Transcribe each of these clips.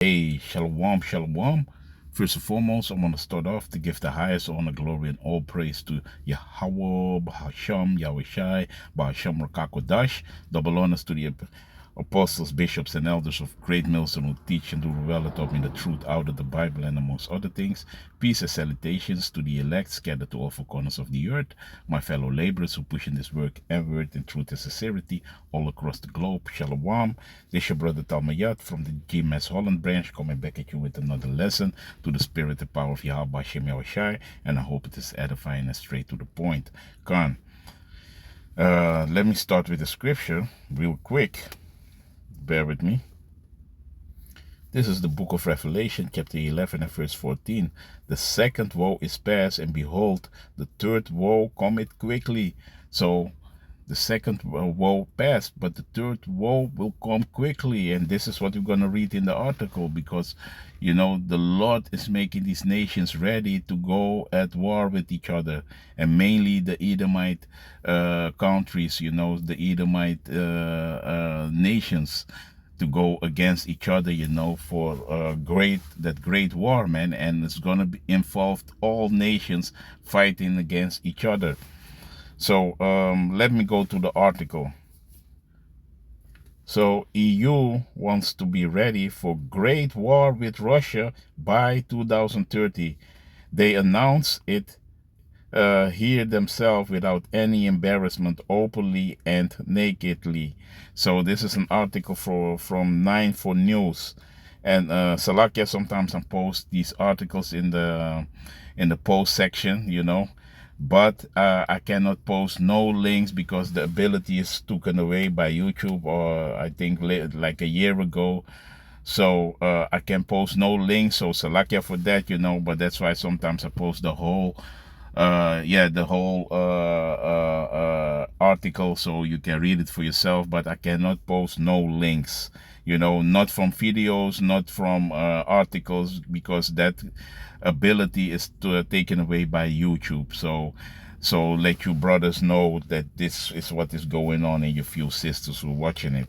Hey, shalom, shalom. First and foremost, I want to start off to give the highest honor, glory, and all praise to Yahweh, Bahasham, Yahweh Shai, Bahasham Rakakodash. Double honors to the apostles, bishops, and elders of Great Millstone who teach and do reveal it of me the truth out of the Bible and amongst other things. Peace and salutations to the elect scattered to all four corners of the earth, my fellow laborers who push in this work and word in truth and sincerity all across the globe. Shalom. This is your brother Talmayat from the GMS Holland branch, coming back at you with another lesson to the spirit and power of Yahweh Shem Yahushai, and I hope it is edifying and straight to the point. Khan, let me start with the scripture real quick. Bear with me. This is the book of Revelation, chapter 11 and verse 14. The second woe is past, and behold, the third woe cometh quickly. So the second woe passed, but the third woe will come quickly. And this is what we're going to read in the article, because, you know, the Lord is making these nations ready to go at war with each other, and mainly the Edomite countries, you know, the Edomite nations, to go against each other, you know, for that great war, man. And it's going to involve all nations fighting against each other. So let me go to the article. So EU wants to be ready for great war with Russia by 2030. They announced it here themselves without any embarrassment, openly and nakedly. So this is an article from 9 4News. And Salakia, sometimes I post these articles in the post section, you know, but I cannot post no links because the ability is taken away by YouTube, or I think like a year ago. So I can post no links, so Salakia for that, you know, but that's why sometimes I post the whole article so you can read it for yourself, but I cannot post no links, you know, not from videos, not from articles, because that ability is taken away by YouTube. So let you brothers know that this is what is going on, and your few sisters who are watching it.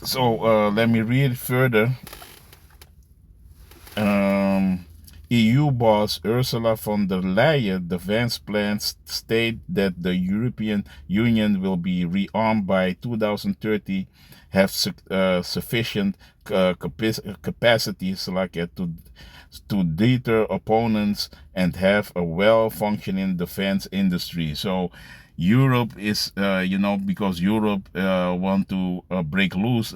So let me read further. EU boss Ursula von der Leyen defense plans state that the European Union will be rearmed by 2030, have sufficient capacities to deter opponents, and have a well-functioning defense industry. So Europe is, you know, because Europe want to break loose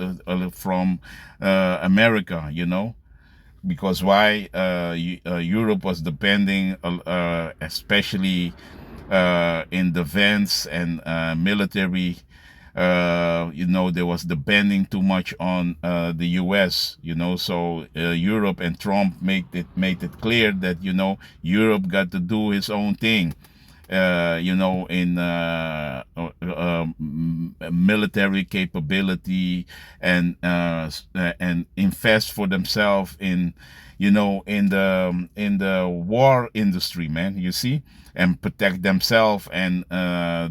from America, you know, because why Europe was depending, especially in defense and military. You know, there was depending too much on the U.S. You know, so Europe and Trump made it clear that, you know, Europe got to do his own thing. You know, in military capability, and invest for themselves in, you know, in the war industry, man. You see, and protect themselves and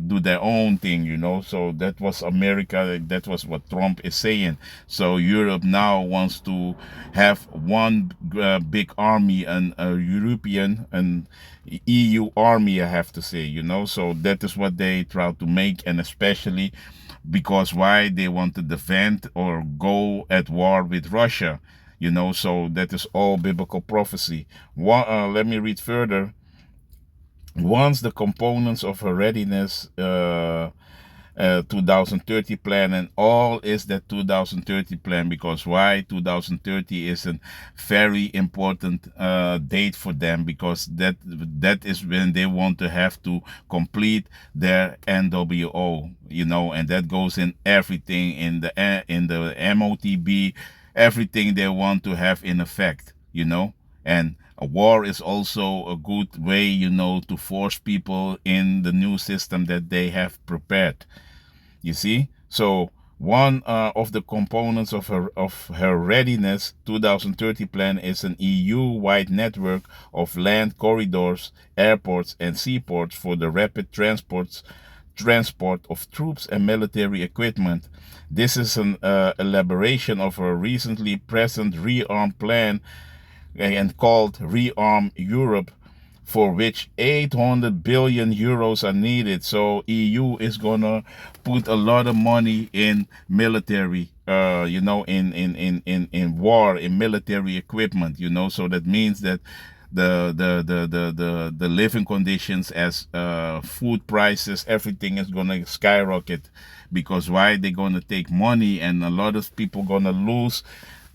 do their own thing, you know. So that was America. That was what Trump is saying. So Europe now wants to have one big army, and a European and EU army, I have to say, you know. So that is what they try to make, and especially because why they want to defend or go at war with Russia, you know. So that is all biblical prophecy. Let me read further. Once the components of a readiness 2030 plan, and all is that 2030 plan, because why 2030 is a very important date for them, because that is when they want to have to complete their NWO, you know, and that goes in everything in the MOTB, everything they want to have in effect, you know. And a war is also a good way, you know, to force people in the new system that they have prepared. You see? So one of the components of her readiness 2030 plan is an EU-wide network of land corridors, airports, and seaports for the rapid transport of troops and military equipment. This is an elaboration of a recently present rearm plan and called Rearm Europe, for which 800 billion euros are needed. So EU is gonna put a lot of money in military, in war, in military equipment, so that means that the living conditions, as food prices, everything is gonna skyrocket, because why? They're gonna take money, and a lot of people gonna lose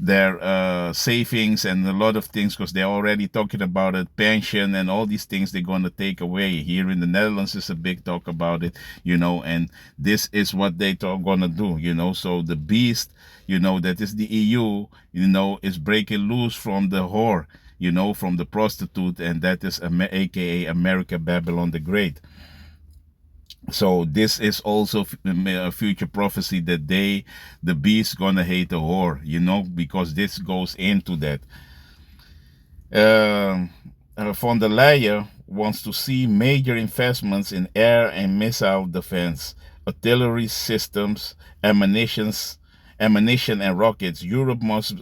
their savings and a lot of things, because they're already talking about it, pension and all these things they're going to take away. Here in the Netherlands is a big talk about it, and this is what they are going to do, so the beast, that is the EU, is breaking loose from the whore, from the prostitute, and that is aka America, Babylon the Great. So this is also a future prophecy that the beast gonna hate the whore, because this goes into that. Von der Leyen wants to see major investments in air and missile defense, artillery systems, ammunition and rockets. Europe must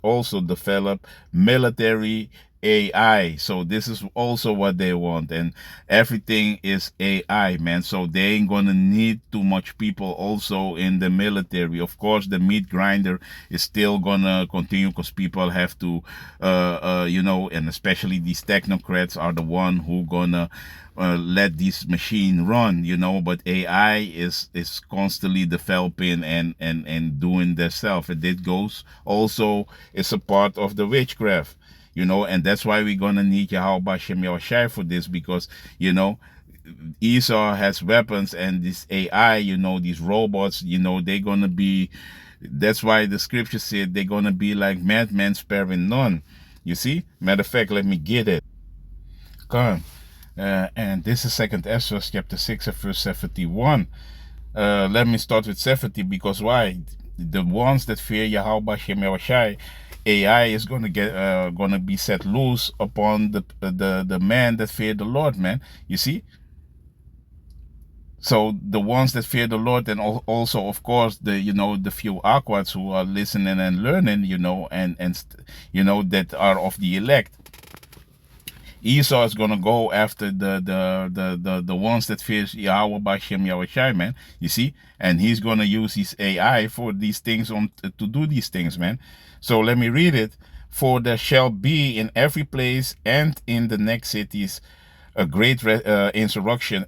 also develop military AI. So this is also what they want, and everything is AI, man. So they ain't gonna need too much people also in the military. Of course, the meat grinder is still gonna continue, because people have to, and especially these technocrats are the one who gonna let this machine run, but AI is constantly developing and doing themselves, and it goes also, it's a part of the witchcraft, and that's why we're gonna need Yahweh Shem Yahushai for this, because Esau has weapons, and this AI, these robots, they're gonna be, that's why the scripture said they're gonna be like madmen sparing none. You see? Matter of fact, let me get it. Come. And this is 2nd Ezra chapter 6 verse 71. Let me start with 70, because why? The ones that fear Yahweh Shem Yahushai, AI is gonna be set loose upon the man that fear the Lord, man. You see? So the ones that fear the Lord, and also, of course, the few Aquats who are listening and learning, and that are of the elect. Esau is gonna go after the ones that fear Yahweh Bashem Yahushai, man. You see, and he's gonna use his AI for these things to do these things, man. So let me read it. For there shall be in every place and in the next cities a great insurrection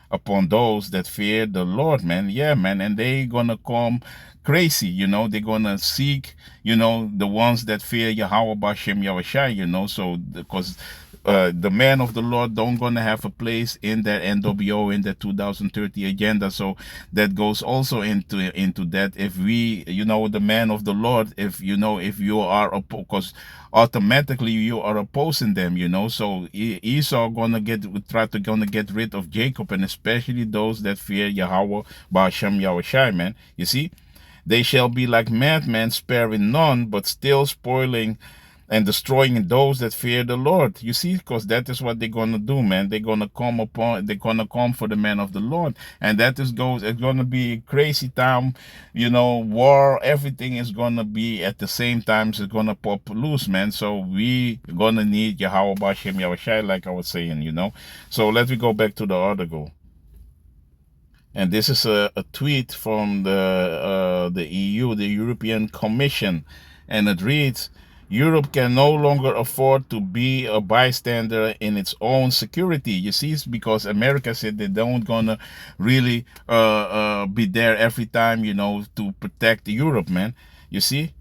upon those that fear the Lord, man. Yeah, man, and they gonna come crazy, they're gonna seek, the ones that fear Yahweh Bashem Yahushai, so because the man of the Lord don't gonna have a place in that NWO, in that 2030 agenda. So that goes also into that. If we, the man of the Lord, if you are, because automatically you are opposing them, so Esau gonna get rid of Jacob, and especially those that fear Yahweh Bashem Yahushai, man. You see, they shall be like madmen, sparing none, but still spoiling and destroying those that fear the Lord. You see, because that is what they're gonna do, man. They're gonna come for the man of the Lord, and it's gonna be a crazy time, war. Everything is gonna be at the same time. It's gonna pop loose, man. So we gonna need Yahweh Bashem Yahushai, like I was saying, So let me go back to the article. And this is a tweet from the EU, the European Commission, and it reads, Europe can no longer afford to be a bystander in its own security. You see, it's because America said they don't gonna really be there every time, to protect Europe, man. You see?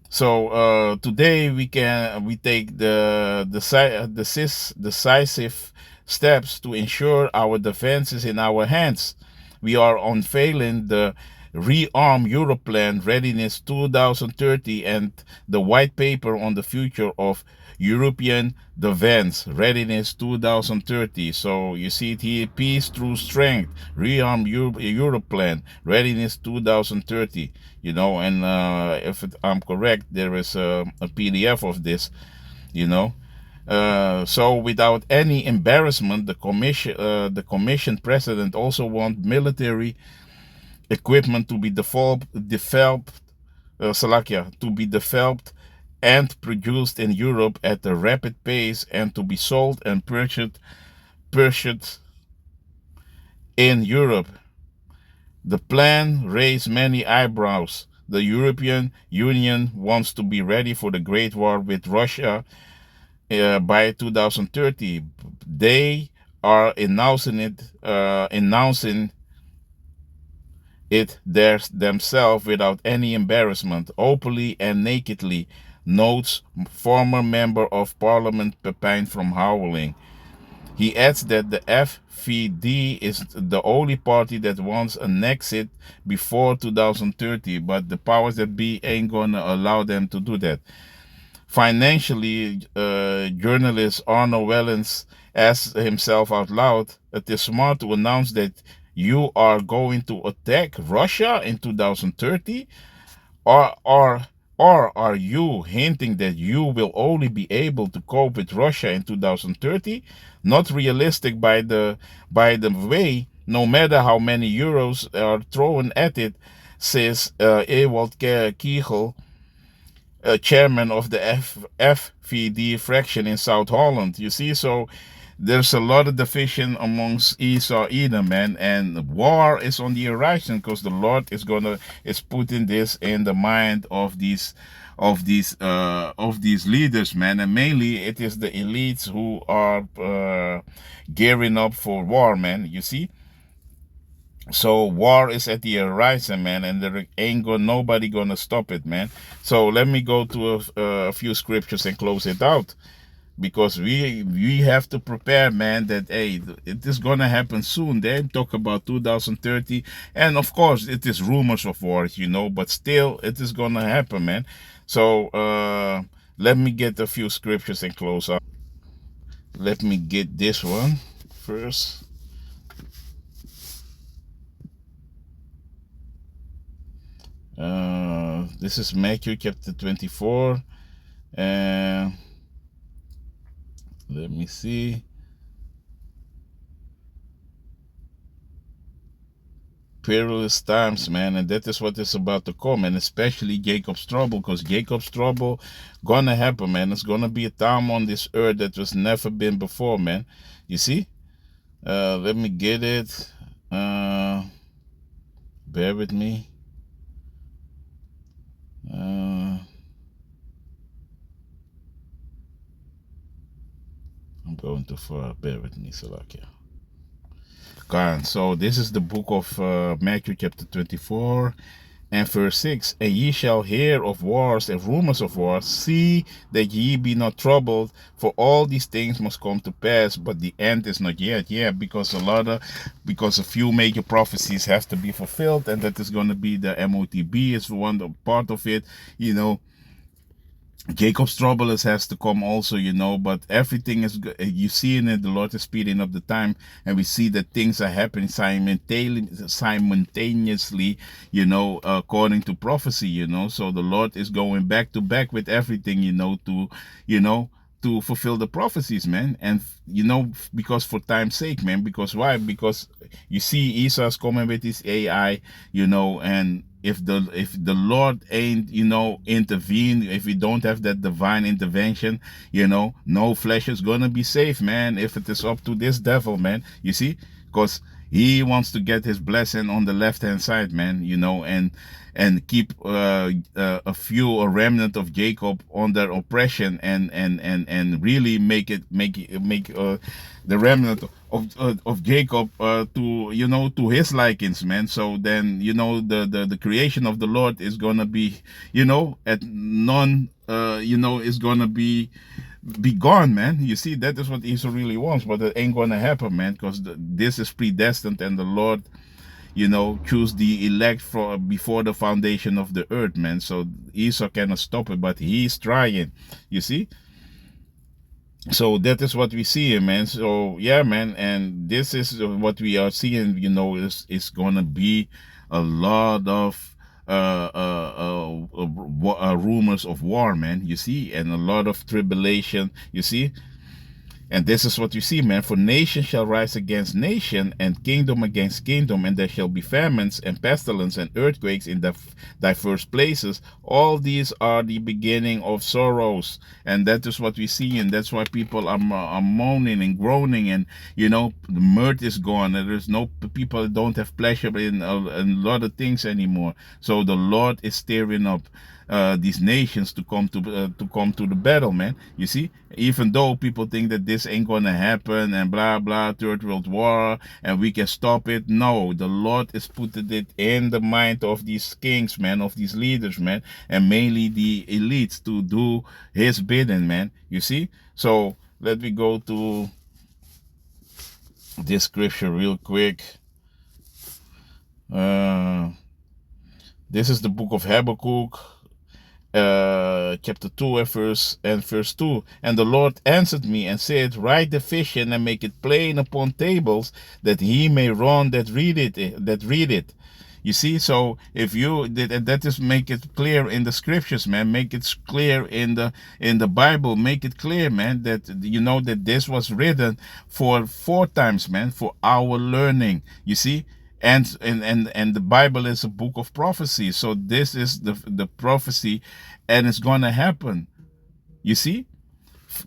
So today we take the decisive steps to ensure our defense is in our hands. We are unveiling the Rearm Europe Plan Readiness 2030 and the white paper on the future of European Defense Readiness 2030. So you see it here, Peace Through Strength, Rearm Europe Plan Readiness 2030. And if I'm correct, there is a PDF of this, So without any embarrassment, the commission president also want military equipment to be developed and produced in Europe at a rapid pace and to be sold and purchased in Europe. The plan raised many eyebrows. The European Union wants to be ready for the Great War with Russia by 2030. They are announcing it themselves without any embarrassment, openly and nakedly, notes former Member of Parliament Pepijn from Houweling. He adds that the FVD is the only party that wants an exit before 2030, but the powers that be ain't gonna allow them to do that. Financially, journalist Arno Wellens asked himself out loud, it is smart to announce that you are going to attack Russia in 2030? Or are you hinting that you will only be able to cope with Russia in 2030? Not realistic by the way, no matter how many euros are thrown at it, says Ewald Kiegel, chairman of the FVD fraction in South Holland. You see, so there's a lot of division amongst Esau Edom, man, and war is on the horizon because the Lord is putting this in the mind of these leaders, man, and mainly it is the elites who are gearing up for war, man. You see. So war is at the horizon, man, and there ain't nobody gonna stop it, man. So let me go to a few scriptures and close it out, because we have to prepare, man, that hey, it is gonna happen soon. They talk about 2030, and of course it is rumors of wars, but still it is gonna happen, man. So let me get a few scriptures and close out. Let me get this one first. This is Matthew chapter 24, and let me see. Perilous times, man, and that is what is about to come, and especially Jacob's trouble, because Jacob's trouble gonna happen, man. It's gonna be a time on this earth that was never been before, man. You see? Let me get it. Bear with me. I'm going too far. Bear with me, Salakia. So this is the book of Matthew chapter 24 and verse 6. And ye shall hear of wars and rumors of wars. See that ye be not troubled, for all these things must come to pass, but the end is not yet. Yeah, because a few major prophecies have to be fulfilled, and that is going to be the MOTB is one part of it, Jacob's trouble has to come also, but everything is, you see in it, the Lord is speeding up the time, and we see that things are happening simultaneously, according to prophecy, so the Lord is going back to back with everything, to fulfill the prophecies, man. And because for time's sake, man, because why? Because you see Esau's coming with his AI, and if the Lord ain't, intervene, if we don't have that divine intervention, no flesh is gonna be safe, man, if it is up to this devil, man. You see, because he wants to get his blessing on the left hand side, man, and keep a remnant of Jacob under oppression, and really make the remnant of Jacob to his likings, man. So then the creation of the Lord is gonna be at none is gonna be gone, man. You see, that is what Esau really wants, but it ain't gonna happen, man, because this is predestined, and the Lord choose the elect before the foundation of the earth, man. So Esau cannot stop it, but he's trying, you see. So that is what we see, man. So yeah, man, and this is what we are seeing, is gonna be a lot of rumors of war, man, you see, and a lot of tribulation, you see. And this is what you see, man. For nation shall rise against nation, and kingdom against kingdom, and there shall be famines and pestilence and earthquakes in the diverse places. All these are the beginning of sorrows. And that is what we see, and that's why people are moaning and groaning, and the mirth is gone, and there's no people don't have pleasure in a lot of things anymore. So the Lord is stirring up these nations to come to the battle, man. You see, even though people think that this ain't gonna happen and blah blah, third world war, and we can stop it. No, the Lord is putting it in the mind of these kings, man, of these leaders, man, and mainly the elites to do His bidding, man. You see, so let me go to this scripture real quick. This is the book of Habakkuk, chapter 2 and verse 2. And the Lord answered me and said, write the vision and make it plain upon tables, that he may run that read it. You see, so if you that is, make it clear in the scriptures, man. Make it clear in the Bible. Make it clear, man, that that this was written for 4 times, man, for our learning. You see. And the Bible is a book of prophecy. So this is the prophecy, and it's going to happen. You see?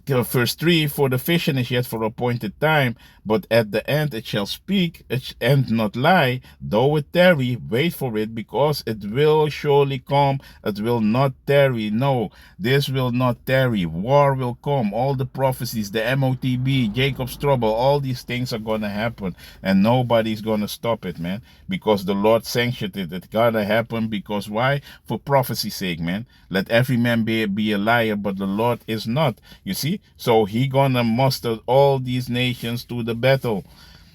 Verse 3, for the vision is yet for appointed time, but at the end it shall speak and not lie. Though it tarry, wait for it, because it will surely come. It will not tarry. No, this will not tarry. War will come. All the prophecies, the MOTB, Jacob's trouble, all these things are going to happen, and nobody's going to stop it, man, because the Lord sanctioned it. It's going to happen because why? For prophecy's sake, man. Let every man be a liar, but the Lord is not. You see, so He gonna muster all these nations to the battle.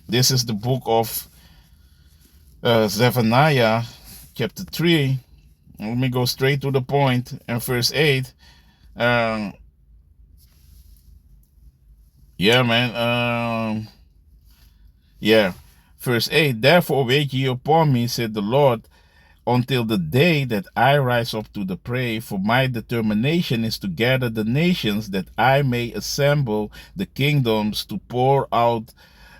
This is the book of Zephaniah, chapter 3. Let me go straight to the point. And verse 8. Yeah, man. Yeah, verse 8. Therefore wait ye upon me, said the Lord, until the day that I rise up to the prey, for my determination is to gather the nations, that I may assemble the kingdoms, to pour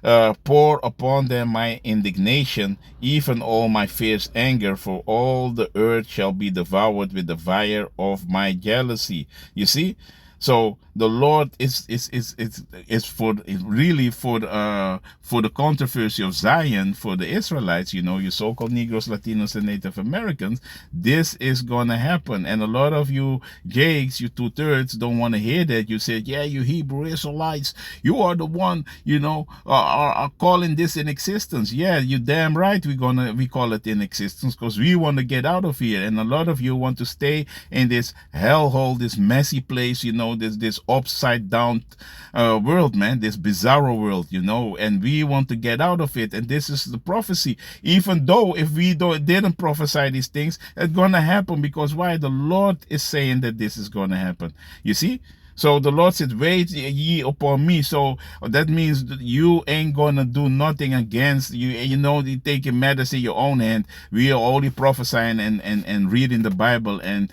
upon them my indignation, even all my fierce anger, for all the earth shall be devoured with the fire of my jealousy. You see? So the Lord is for really for the controversy of Zion, for the Israelites, you so-called Negroes, Latinos, and Native Americans. This is gonna happen, and a lot of you Jakes, you 2/3, don't want to hear that. You said, yeah, you Hebrew Israelites, you are the one, are calling this in existence. Yeah, you damn right. We call it in existence because we want to get out of here, and a lot of you want to stay in this hellhole, this messy place, this upside down world, man, this bizarro world, and we want to get out of it. And this is the prophecy. Even though if we didn't prophesy these things, it's gonna happen, because why? The Lord is saying that this is gonna happen. You see? So the Lord said, wait ye upon me. So that means that you ain't gonna do nothing against you. You taking matters in your own hand. We are only prophesying and reading the Bible and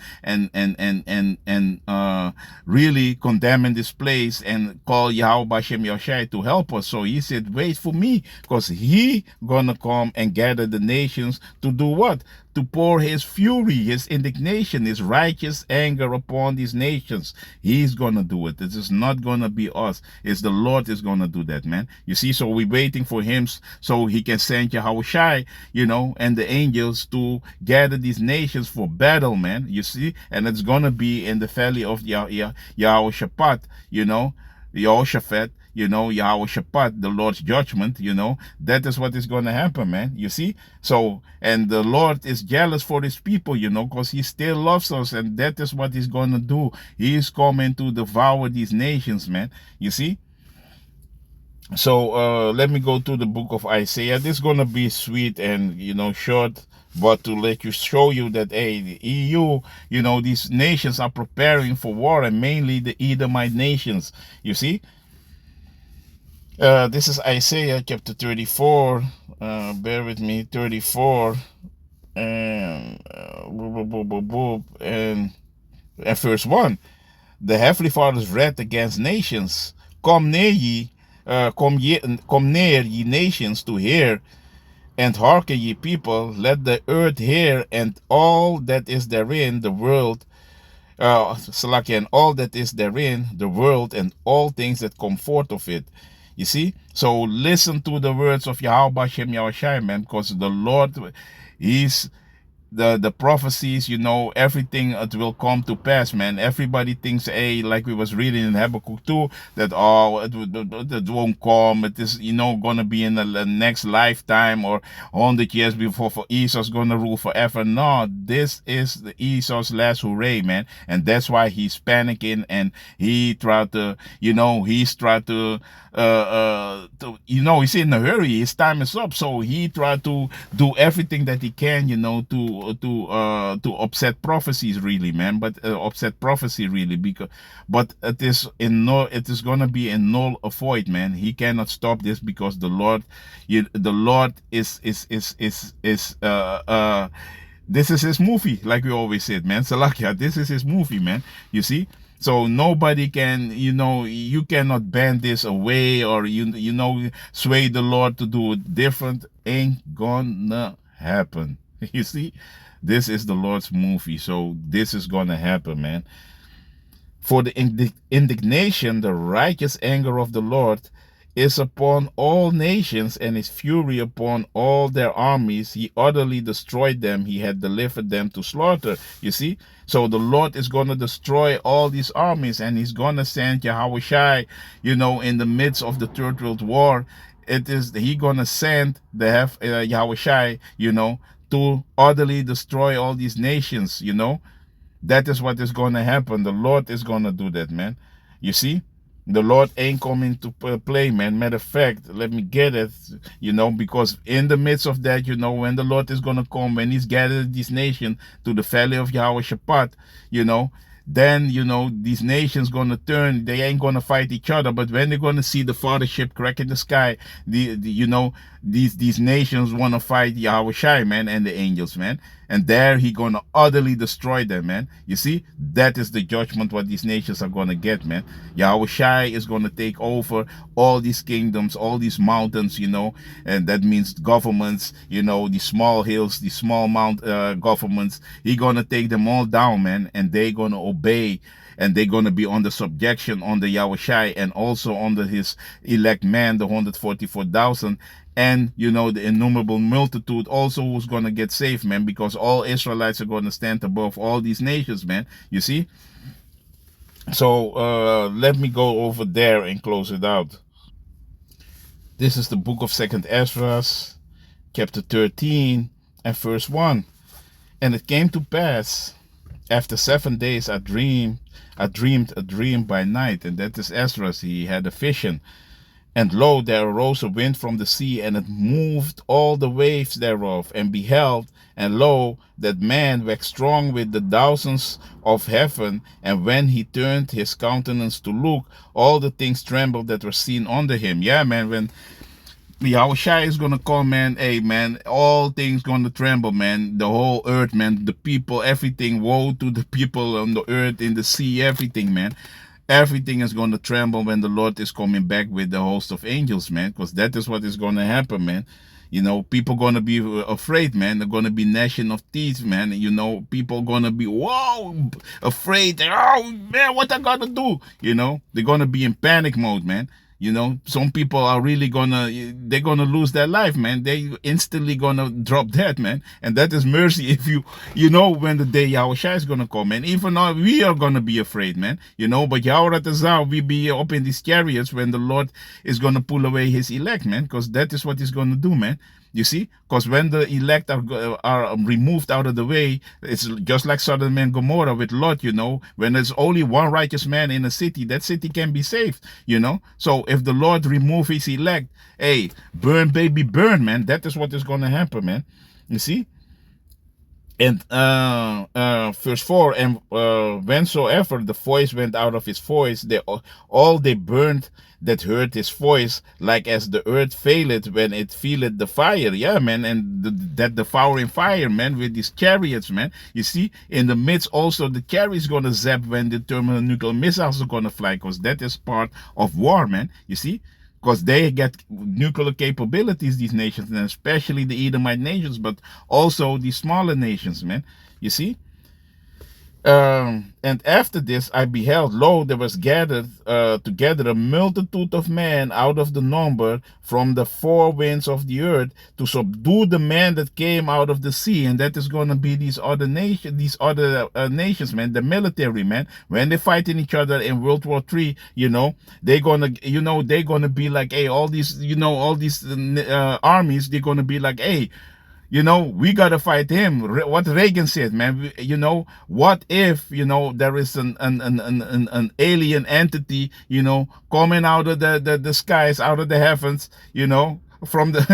really condemning this place and call Yahweh Bashem Yoshai to help us. So He said, wait for me, because He gonna come and gather the nations to do what? To pour His fury, His indignation, His righteous anger upon these nations. He's gonna do it. This is not gonna be us. It's the Lord is gonna do that, man. You see, so we're waiting for Him so He can send Yahweh Shai, and the angels to gather these nations for battle, man. You see, and it's gonna be in the valley of Yehoshaphat, Yehoshaphat, Yehoshaphat, the Lord's judgment, that is what is going to happen, man. You see? So, and the Lord is jealous for His people, because He still loves us, and that is what He's going to do. He is coming to devour these nations, man. You see? So, let me go to the book of Isaiah. This is going to be sweet and, short, but to show you that, hey, the EU, these nations are preparing for war, and mainly the Edomite nations. You see? This is Isaiah chapter 34. Bear with me, 34, and and verse 1. The Heavenly Father's wrath against nations. Come near ye, come near ye nations to hear, and hearken ye people, let the earth hear, and all that is therein, the world, Salakia, and all that is therein, the world, and all things that come forth of it. You see? So listen to the words of Yahweh Shem Yahushai, man, because the Lord, He's the prophecies, everything will come to pass, man. Everybody thinks, hey, like we was reading in Habakkuk 2, that it won't come. It is, gonna be in the next lifetime or 100 years before for Esau's gonna rule forever. No, this is the Esau's last hooray, man, and that's why he's panicking and he tried to, he's tried to he's in a hurry. His time is up, so he tried to do everything that he can, to upset prophecies, really, man. But upset prophecy, really, but it is gonna be in null void, man. He cannot stop this because the Lord, the Lord is this is his movie, like we always said, man. Salakia, this is his movie, man. You see. So nobody can, you cannot ban this away or, sway the Lord to do it different. Ain't gonna happen. You see, this is the Lord's movie. So this is gonna happen, man. For the indignation, the righteous anger of the Lord is upon all nations, and his fury upon all their armies. He utterly destroyed them. He had delivered them to slaughter. You see? So the Lord is going to destroy all these armies, and he's going to send Yahushai, in the midst of the Third World War. He going to send the Yahushai, to utterly destroy all these nations, That is what is going to happen. The Lord is going to do that, man. You see? The Lord ain't coming to play, man. Matter of fact, let me get it, because in the midst of that, when the Lord is going to come, when he's gathered this nation to the valley of Yahweh Shabbat, then, these nations going to turn. They ain't going to fight each other. But when they're going to see the fathership crack in the sky, these nations want to fight Yahweh Shai, man, and the angels, man. And there he going to utterly destroy them, man. You see, that is the judgment what these nations are going to get, man. Yahweh Shai is going to take over all these kingdoms, all these mountains, and that means governments, the small hills, the small governments. He going to take them all down, man, and they going to obey, and they're going to be under subjection under Yahweh Shai and also under his elect man, the 144,000. And, the innumerable multitude also who's going to get saved, man, because all Israelites are going to stand above all these nations, man. You see? So let me go over there and close it out. This is the book of 2nd Ezra, chapter 13 and verse 1. And it came to pass, after 7 days I dreamed a dream by night. And that is Ezra. He had a vision. And lo, there arose a wind from the sea, and it moved all the waves thereof. And beheld, and lo, that man waxed strong with the thousands of heaven. And when he turned his countenance to look, all the things trembled that were seen under him. Yeah, man, when Yahushua is going to come, man, hey, man, all things going to tremble, man. The whole earth, man, the people, everything. Woe to the people on the earth, in the sea, everything, man. Everything is going to tremble when the Lord is coming back with the host of angels, man, because that is what is going to happen, man. People going to be afraid, man. They're going to be gnashing of teeth, man. People going to be, whoa, afraid. Oh, man, what I got to do? They're going to be in panic mode, man. Some people are really they're gonna lose their life, man. They instantly gonna drop dead, man. And that is mercy if when the day Yahushua is gonna come, man. Even now we are gonna be afraid, man. But Yahushua we be up in these chariots when the Lord is gonna pull away his elect, man. Because that is what he's gonna do, man. You see? Because when the elect are removed out of the way, it's just like Sodom and Gomorrah with Lot, when there's only one righteous man in a city, that city can be saved, So if the Lord remove his elect, hey, burn, baby, burn, man. That is what is going to happen, man. You see? And verse 4, and whensoever the voice went out of his voice, all they burned that heard his voice, like as the earth faileth when it feeleth the fire. Yeah, man, and that devouring fire, man, with these chariots, man. You see, in the midst also the chariots gonna zap when the thermonuclear missiles are gonna fly, because that is part of war, man. You see, because they get nuclear capabilities, these nations, and especially the Edomite nations, but also the smaller nations, man. You see? And after this I beheld, lo, there was gathered together a multitude of men out of the number from the four winds of the earth to subdue the men that came out of the sea. And that is going to be these other nations, man, the military, man. When they fighting each other in World War III, they're gonna, they're gonna be like, hey, all these, all these armies, they're gonna be like, hey, we got to fight him. What Reagan said, man, what if, there is an alien entity, coming out of the skies, out of the heavens, from the,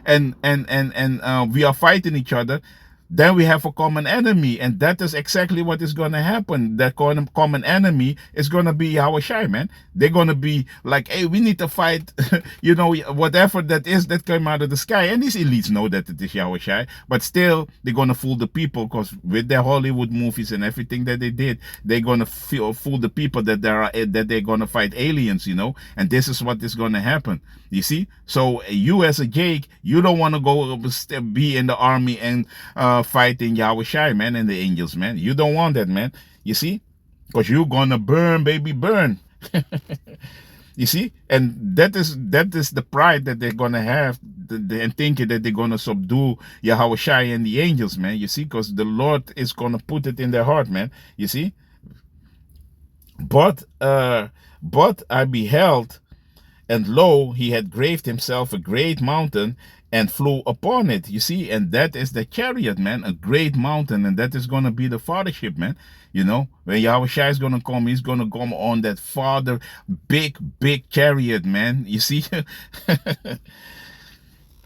and we are fighting each other. Then we have a common enemy, and that is exactly what is going to happen. That common enemy is going to be Yahushai, man. They're going to be like, hey, we need to fight, whatever that is that came out of the sky. And these elites know that it is Yahushai, but still, they're going to fool the people, because with their Hollywood movies and everything that they did, they're going to fool the people that they're going to fight aliens, and this is what is going to happen. You see? So you as a Jake, you don't want to go be in the army and fighting Yahushai, man, and the angels, man. You don't want that, man. You see? Because you're going to burn, baby, burn. You see? And that is the pride that they're going to have, and thinking that they're going to subdue Yahushai and the angels, man. You see? Because the Lord is going to put it in their heart, man. You see? But I beheld, and lo, he had graved himself a great mountain and flew upon it. You see, and that is the chariot, man, a great mountain, and that is going to be the fathership, man. When Yahushua is going to come, he's going to come on that father, big chariot, man. You see?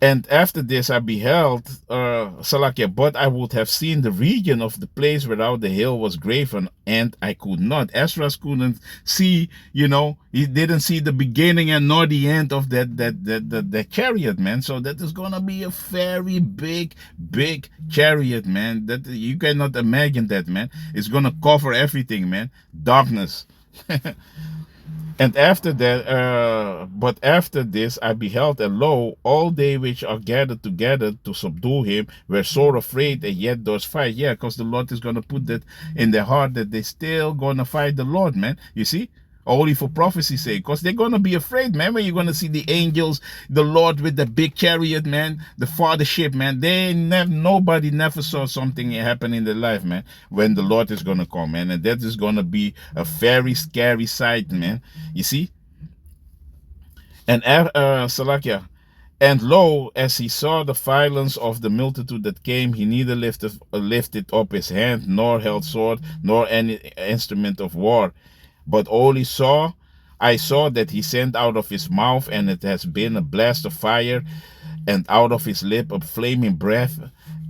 And after this I beheld, Salakia, but I would have seen the region of the place whereout the hill was graven, and I could not. Ezra couldn't see, he didn't see the beginning and nor the end of that chariot, man. So that is gonna be a very big chariot, man. That you cannot imagine that, man. It's gonna cover everything, man. Darkness. And after that, but after this I beheld, and lo, all they which are gathered together to subdue him were sore afraid, and yet does fight. Yeah, because the Lord is going to put that in their heart, that they still going to fight the Lord, man. You see? Only for prophecy's sake, because they're going to be afraid, man, when you're going to see the angels, the Lord with the big chariot, man, the fathership, man. Nobody never saw something happen in their life, man, when the Lord is going to come, man. And that is going to be a very scary sight, man. You see? And Salakia, and lo, as he saw the violence of the multitude that came, he neither lifted up his hand, nor held sword, nor any instrument of war, but only I saw that he sent out of his mouth, and it has been a blast of fire, and out of his lip a flaming breath,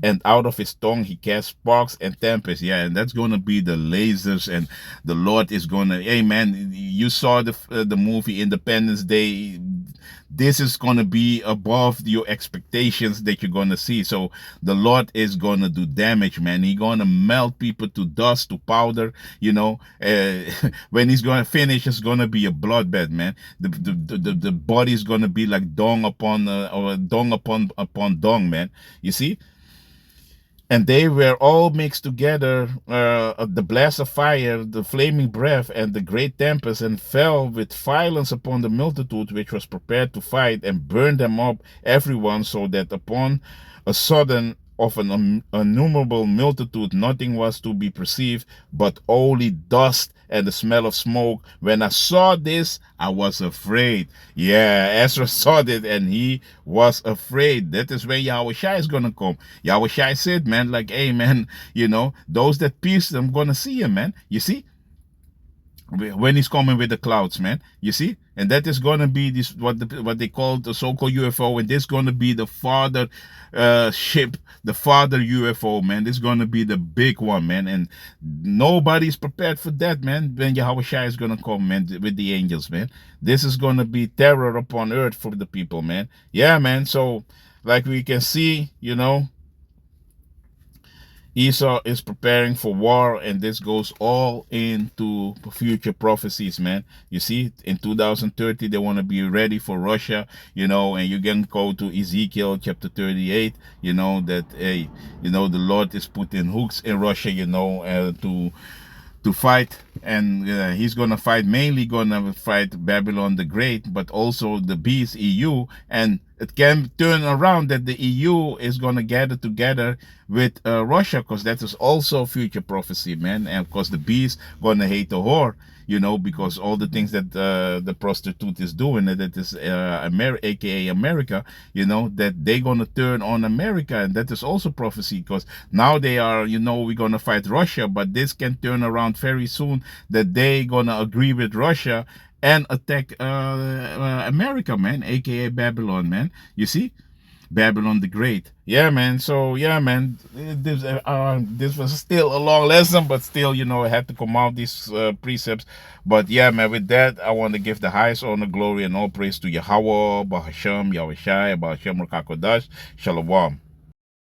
and out of his tongue he cast sparks and tempests. Yeah, and that's going to be the lasers, and the Lord is going to, hey man, you saw the movie Independence Day. This is going to be above your expectations that you're going to see. So the Lord is going to do damage, man. He's going to melt people to dust, to powder, when he's going to finish, it's going to be a bloodbath, man. The body is going to be like dung upon dung, man. You see? And they were all mixed together, the blast of fire, the flaming breath, and the great tempest, and fell with violence upon the multitude which was prepared to fight, and burned them up, everyone, so that upon a sudden of an innumerable multitude nothing was to be perceived, but only dust and the smell of smoke. When I saw this, I was afraid. Yeah, Ezra saw it and he was afraid. That is when Yahushua is going to come. Yahushua said, man, like, hey, man, those that pierced them going to see him, man. You see? when he's coming with the clouds, man. You see, and that is gonna be this what they call the so-called UFO, and this gonna be the father ship, the father UFO, man. This gonna be the big one, man, and nobody's prepared for that, man. When Yahweh Shai is gonna come, man, with the angels, man. This is gonna be terror upon earth for the people, man. Yeah, man. So, like we can see, you know, Esau is preparing for war, and this goes all into future prophecies, man. You see, in 2030, they want to be ready for Russia, you know, and you can go to Ezekiel chapter 38, you know, that, hey, you know, the Lord is putting hooks in Russia, you know, to fight, and he's gonna fight, mainly gonna fight Babylon the Great, but also the beast EU, and it can turn around that the EU is gonna gather together with Russia, because that is also future prophecy, man. And of course the beast gonna hate the whore, you know, because all the things that the prostitute is doing, that is aka America, you know, that they gonna turn on America, and that is also prophecy, because now they are, you know, we're gonna fight Russia, but this can turn around very soon that they gonna agree with Russia and attack America, man, aka Babylon, man. You see, Babylon the Great. Yeah, man. So yeah, man. This was still a long lesson, but still, you know, I had to come out these precepts. But yeah, man. With that, I want to give the highest honor, glory, and all praise to Yahweh, Bahasham, Yahweh Shai, Bahasham Rakakodash, Shalom.